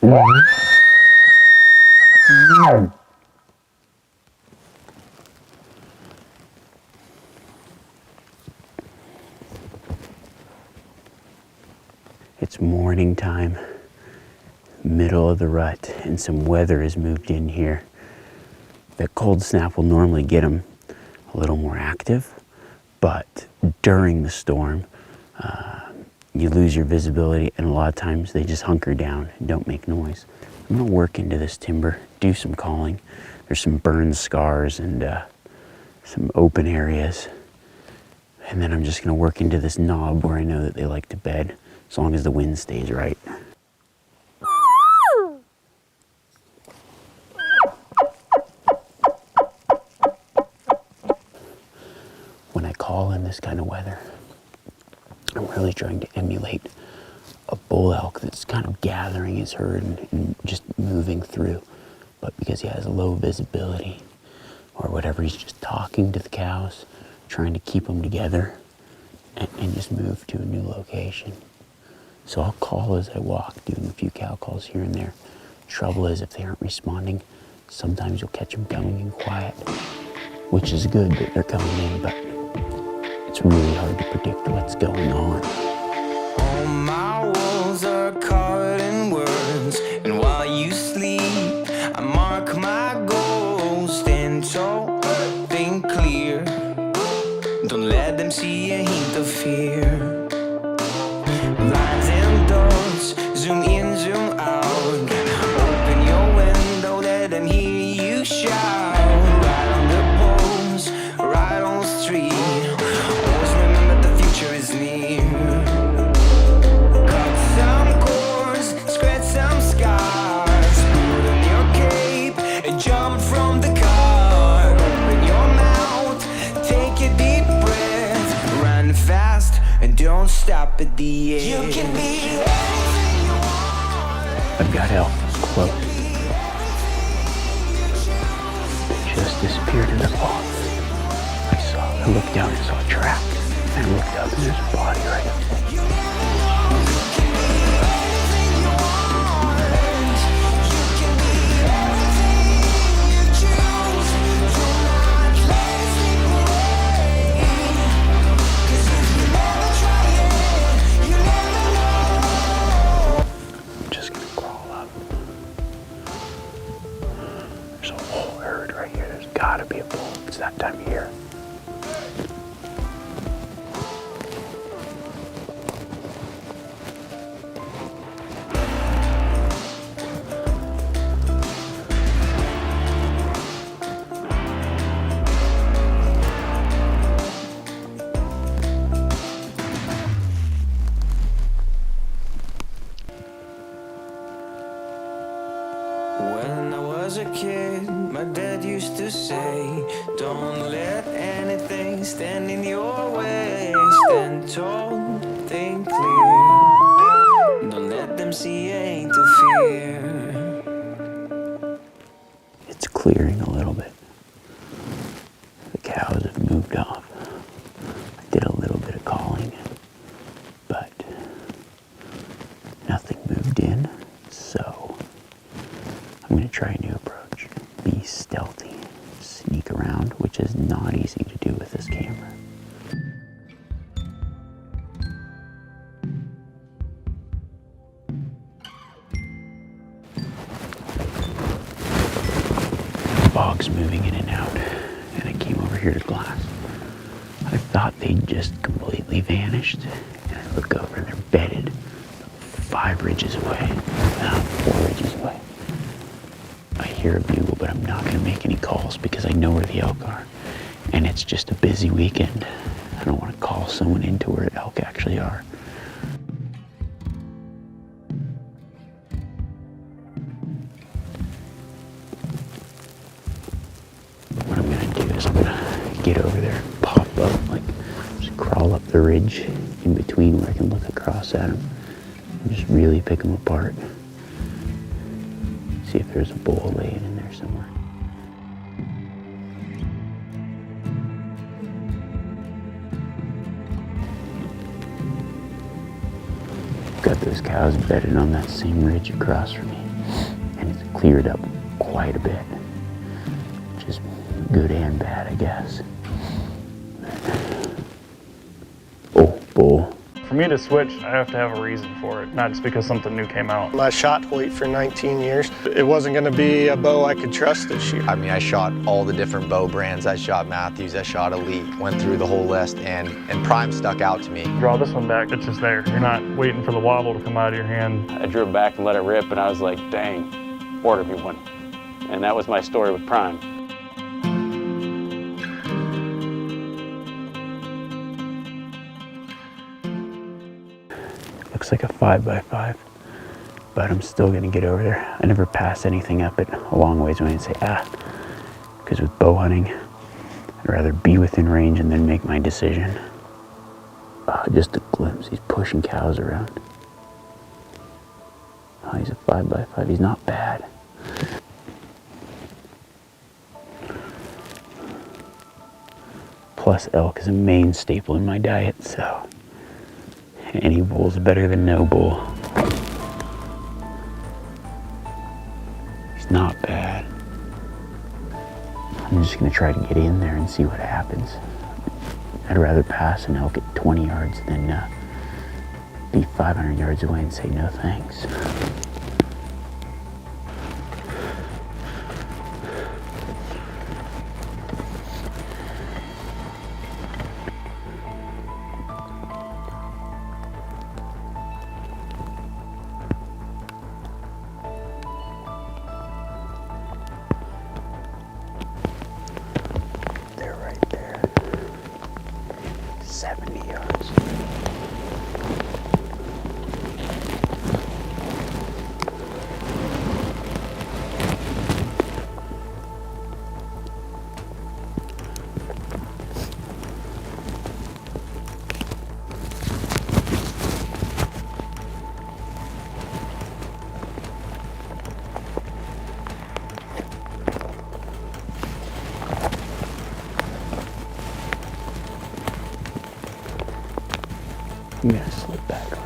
It's morning time, middle of the rut, and some weather has moved in here. That cold snap will normally get them a little more active, but during the storm, you lose your visibility, and a lot of times they just hunker down and don't make noise. I'm gonna work into this timber, do some calling. There's some burn scars and some open areas. And then I'm just gonna work into this knob where I know that they like to bed, as long as the wind stays right. When I call in this kind of weather, I'm really trying to emulate a bull elk that's kind of gathering his herd and just moving through. But because he has low visibility or whatever, he's just talking to the cows, trying to keep them together and just move to a new location. So I'll call as I walk, doing a few cow calls here and there. Trouble is, if they aren't responding, sometimes you'll catch them coming in quiet, which is good that they're coming in, but it's really hard to predict what's going on. All my walls are covered in words, and while you sleep, I mark my goals. Stand tall, think clear. Don't let them see a hint of fear. Lines and dots, zoom in, zoom out. Open your window, let them hear you shout. Right on the poles, right on the street. Always remember the future is near. Cut some cords, scratch some scars. Put on your cape and jump from the car. Open your mouth, take a deep breath. Run fast and don't stop at the edge. You can be anything you want. I've got elk close. They just disappeared in the pond. I looked down and saw a track. And I looked up and there's a body right up there. I'm just gonna crawl up. There's a whole herd right here. There's gotta be a bull. It's that time of year. When I was a kid, my dad used to say, don't let anything stand in your way. Stand tall, think clear. Don't let them see a hint of fear. It's clearing a little bit. The cows have moved off. I did a little bit of calling, but nothing moved in, so I'm going to try a new approach. Be stealthy, sneak around, which is not easy to do with this camera. The bog's moving in and out, and I came over here to glass. I thought they'd just completely vanished, and I look over and they're bedded 5 ridges away, 4 ridges away. I hear a bugle, but I'm not going to make any calls because I know where the elk are. And it's just a busy weekend. I don't want to call someone into where elk actually are. What I'm going to do is I'm going to get over there, pop up, like just crawl up the ridge in between where I can look across at them and just really pick them apart. See if there's a bull laying in there somewhere. Got those cows bedded on that same ridge across from me. cleared up quite a bit. Just good and bad, I guess. Oh, bull. For me to switch, I have to have a reason for it, not just because something new came out. I shot Hoyt for 19 years. It wasn't going to be a bow I could trust this year. I mean, I shot all the different bow brands. I shot Matthews, I shot Elite, went through the whole list, and Prime stuck out to me. Draw this one back, it's just there. You're not waiting for the wobble to come out of your hand. I drew it back and let it rip, and I was like, dang, order me one. And that was my story with Prime. Looks like a 5x5, but I'm still gonna get over there. I never pass anything up it a long ways when I say because with bow hunting, I'd rather be within range and then make my decision. Just a glimpse, he's pushing cows around. Oh, he's a 5x5, he's not bad. Plus elk is a main staple in my diet, so any bull's better than no bull. He's not bad. I'm just gonna try to get in there and see what happens. I'd rather pass an elk at 20 yards than be 500 yards away and say no thanks. They're right there. 70 yards. I'm gonna slip back around.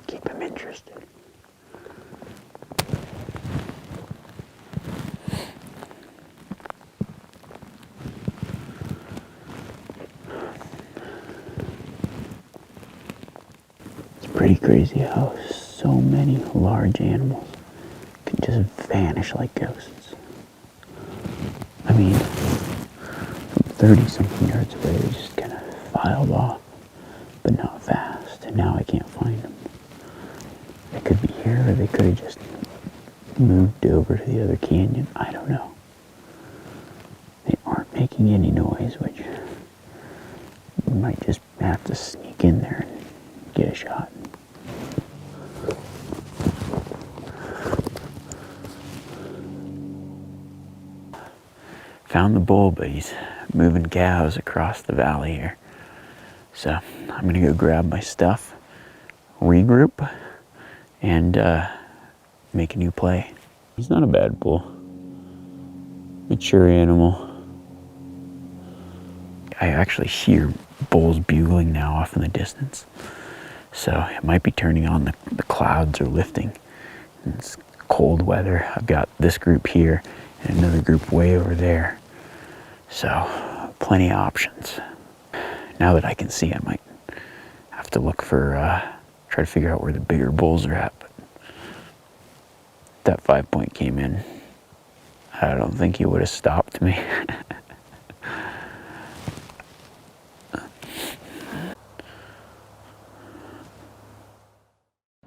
Keep him interested. It's pretty crazy how so many large animals can just vanish like ghosts. I mean, from 30-something yards away, they just kind of filed off, but not fast, and now I can't find them. They could be here, or they could have just moved over to the other canyon. I don't know. They aren't making any noise, which we might just have to sneak in there and get a shot. Found the bull, but he's moving cows across the valley here. So I'm gonna go grab my stuff, regroup, and make a new play. He's not a bad bull. Mature animal. I actually hear bulls bugling now off in the distance. So it might be turning on, the clouds are lifting. It's cold weather. I've got this group here and another group way over there. So plenty of options. Now that I can see, I might have to look for, try to figure out where the bigger bulls are at. But that 5 point came in, I don't think he would have stopped me.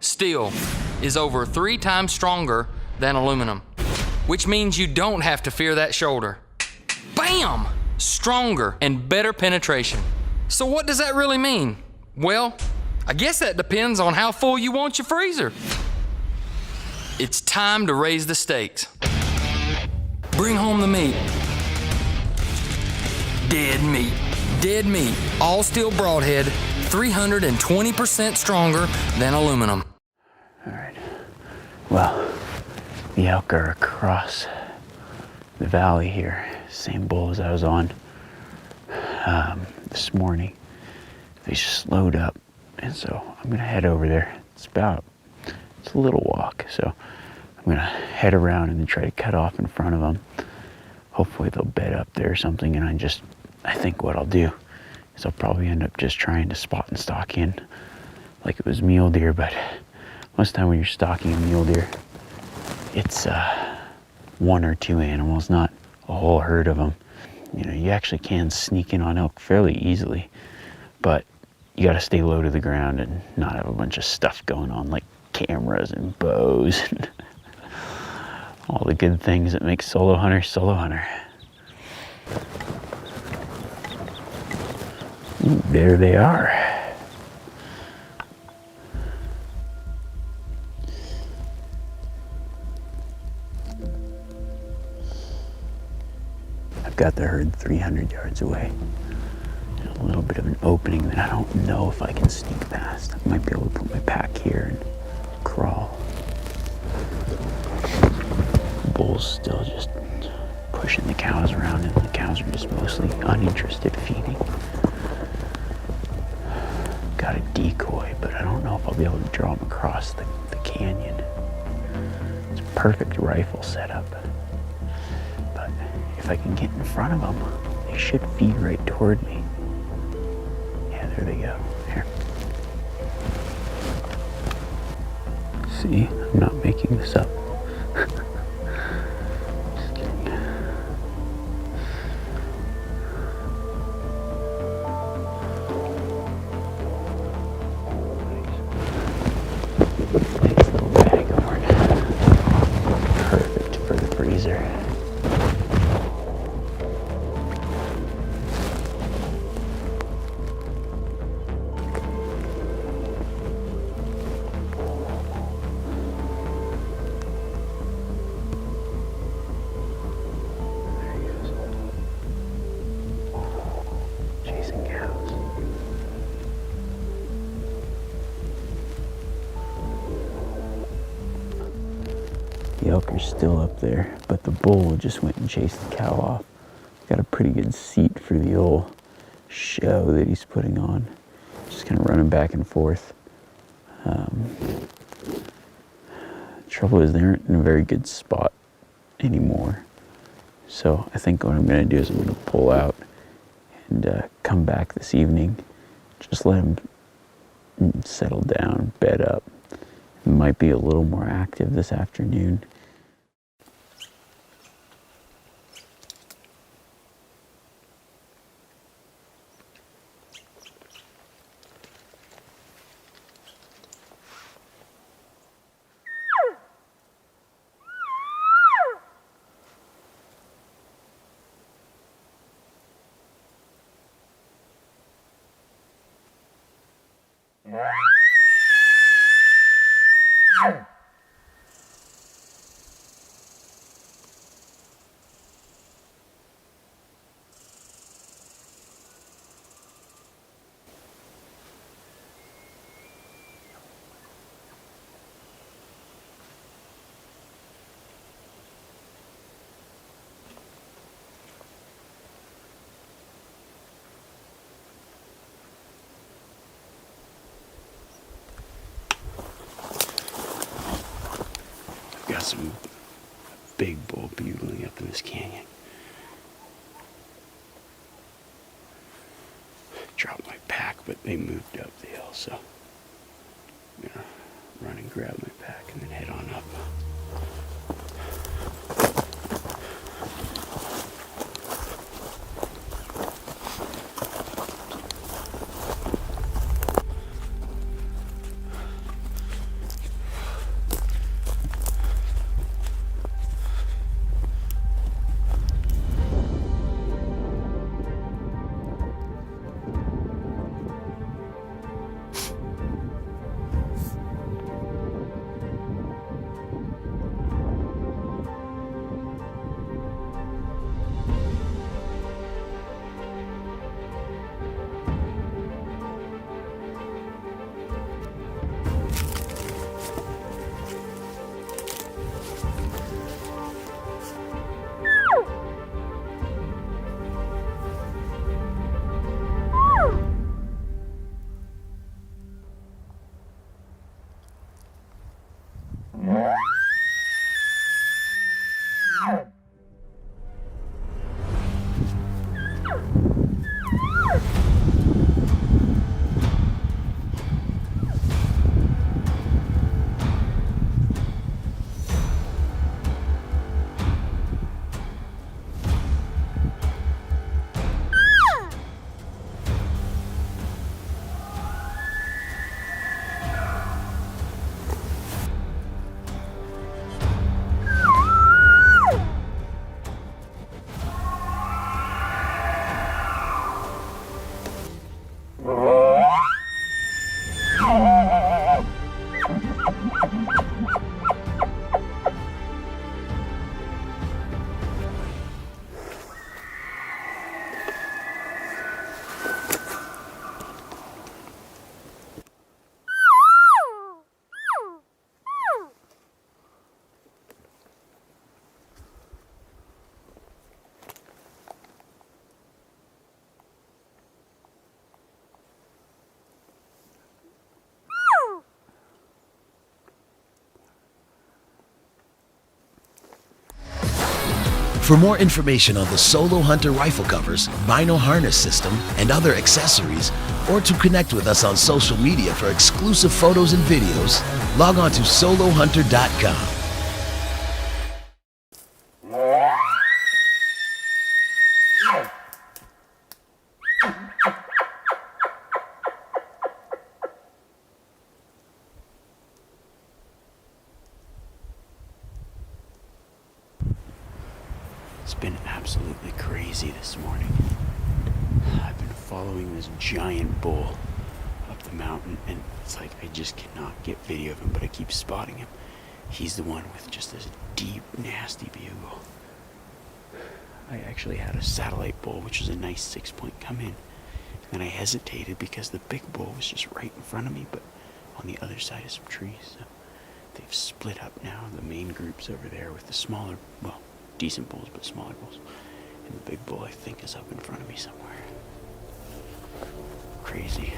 Steel is over 3 times stronger than aluminum, which means you don't have to fear that shoulder. Bam! Stronger and better penetration. So what does that really mean? Well, I guess that depends on how full you want your freezer. It's time to raise the stakes. Bring home the meat. Dead meat. Dead meat. All steel broadhead, 320% stronger than aluminum. All right. Well, the elk are across the valley here. Same bull as I was on this morning. They slowed up, and so I'm gonna head over there. It's a little walk, so I'm gonna head around and then try to cut off in front of them. Hopefully they'll bed up there or something, and I think what I'll do is I'll probably end up just trying to spot and stalk in like it was mule deer, but most of the time when you're stalking a mule deer, it's 1 or 2 animals, not a whole herd of them. You know, you actually can sneak in on elk fairly easily, but you gotta stay low to the ground and not have a bunch of stuff going on like cameras and bows and all the good things that make solo hunter solo hunter. Ooh, there they are. I've got the herd 300 yards away. There's a little bit of an opening that I don't know if I can sneak past. I might be able to put my pack here and crawl. The bull's still just pushing the cows around, and the cows are just mostly uninterested feeding. Got a decoy, but I don't know if I'll be able to draw them across the canyon. It's a perfect rifle setup. But if I can get in front of them, they should feed right toward me. Yeah, there they go. Here. See, I'm not making this up. Just kidding. Nice little bag horn. Perfect for the freezer. Chasing cows. The elk are still up there, but the bull just went and chased the cow off. Got a pretty good seat for the old show that he's putting on. Just kind of running back and forth. Trouble is they aren't in a very good spot anymore. So I think what I'm going to do is I'm going to pull out and come back this evening. Just let him settle down, bed up. It might be a little more active this afternoon. Got some big bull bugling up in this canyon. Drop but they moved up the hill, so I'm gonna run and grab my pack and then head on up. For more information on the Solo Hunter rifle covers, vinyl harness system, and other accessories, or to connect with us on social media for exclusive photos and videos, log on to solohunter.com. It's been absolutely crazy this morning. I've been following this giant bull up the mountain, and it's like I just cannot get video of him, but I keep spotting him. He's the one with just this deep, nasty bugle. I actually had a satellite bull, which was a nice 6-point come in, and then I hesitated because the big bull was just right in front of me, but on the other side of some trees. So they've split up now. The main group's over there with the smaller, well, decent bulls, but smaller bulls. And the big bull, I think, is up in front of me somewhere. Crazy.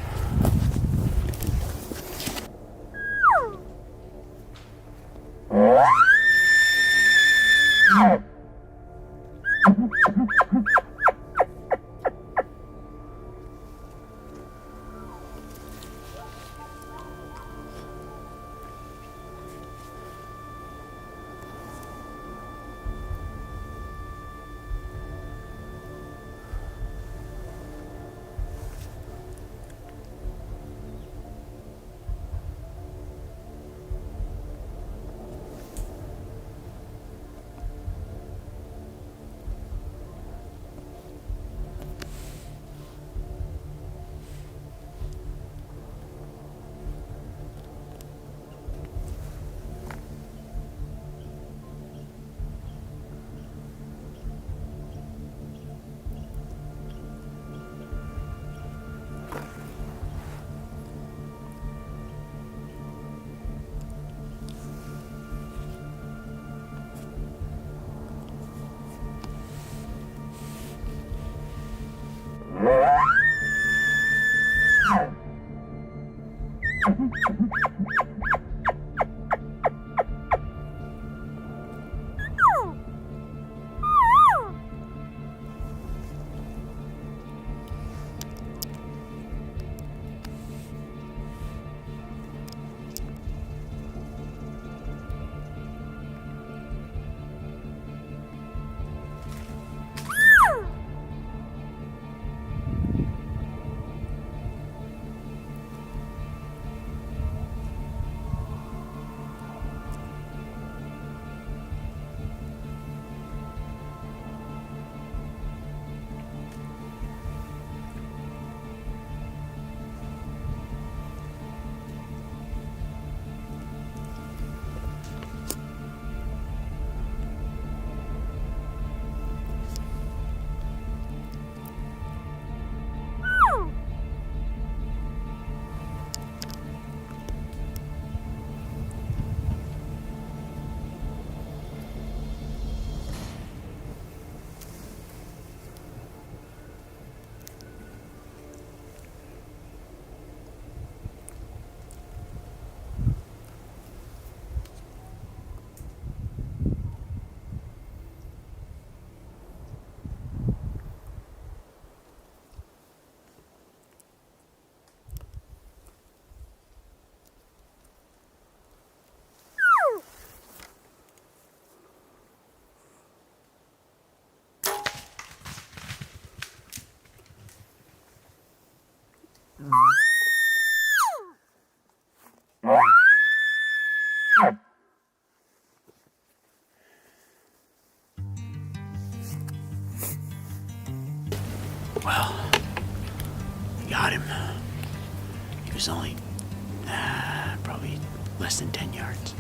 Probably less than 10 yards.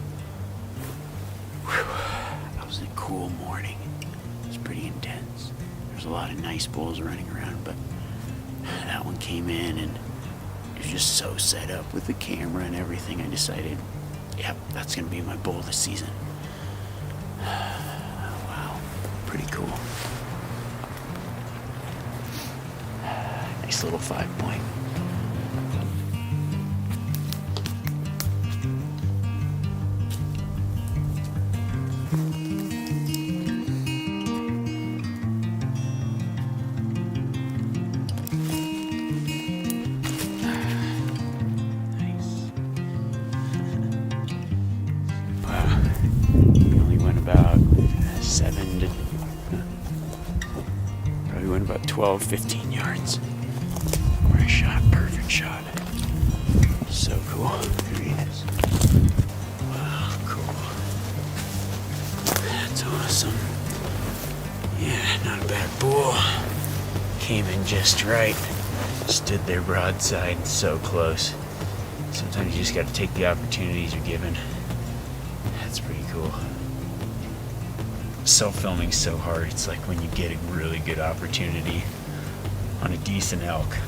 Whew. That was a cool morning. It was pretty intense. There's a lot of nice bulls running around, but that one came in and it was just so set up with the camera and everything. I decided, yep, that's gonna be my bull this season. Wow, pretty cool. Nice little 5-point. Probably went about 12, 15 yards where I shot. Perfect shot. So cool. There he is. Wow, cool. That's awesome. Yeah, not a bad bull. Came in just right. Stood there broadside, so close. Sometimes you just got to take the opportunities you're given. That's pretty cool. Self-filming's so hard. It's like when you get a really good opportunity on a decent elk,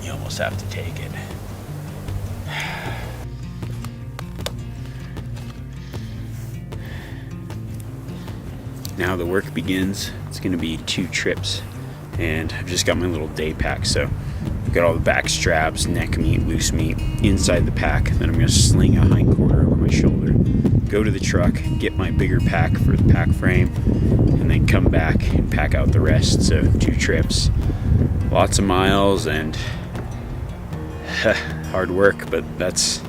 you almost have to take it. Now the work begins. It's gonna be 2 trips, and I've just got my little day pack, so I've got all the back straps, neck meat, loose meat inside the pack. Then I'm gonna sling a hind quarter over my shoulder, go to the truck, get my bigger pack for the pack frame, and then come back and pack out the rest. So 2 trips, lots of miles, and hard work, but that's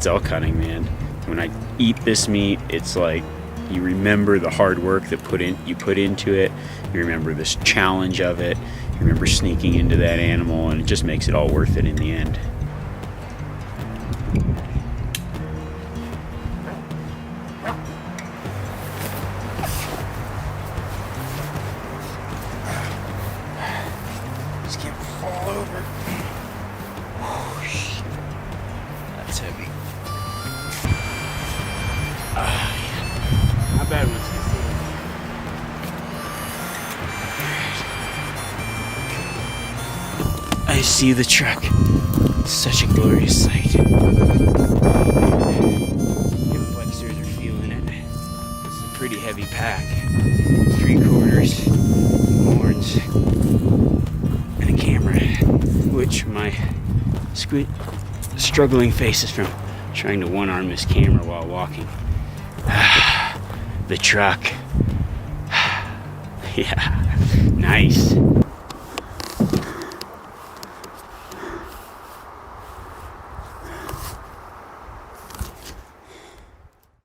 elk hunting, man. When I eat this meat, it's like you remember the hard work that you put into it. You remember this challenge of it. You remember sneaking into that animal, and it just makes it all worth it in the end. Just can't fall over. Oh, shit. That's heavy. Yeah. Not bad ones to see. I see the truck. Such a glorious sight. Oh, hip flexors are feeling it. This is a pretty heavy pack. 3/4, horns, and a camera, which my struggling face is from trying to one-arm this camera while walking. The truck. Yeah, nice.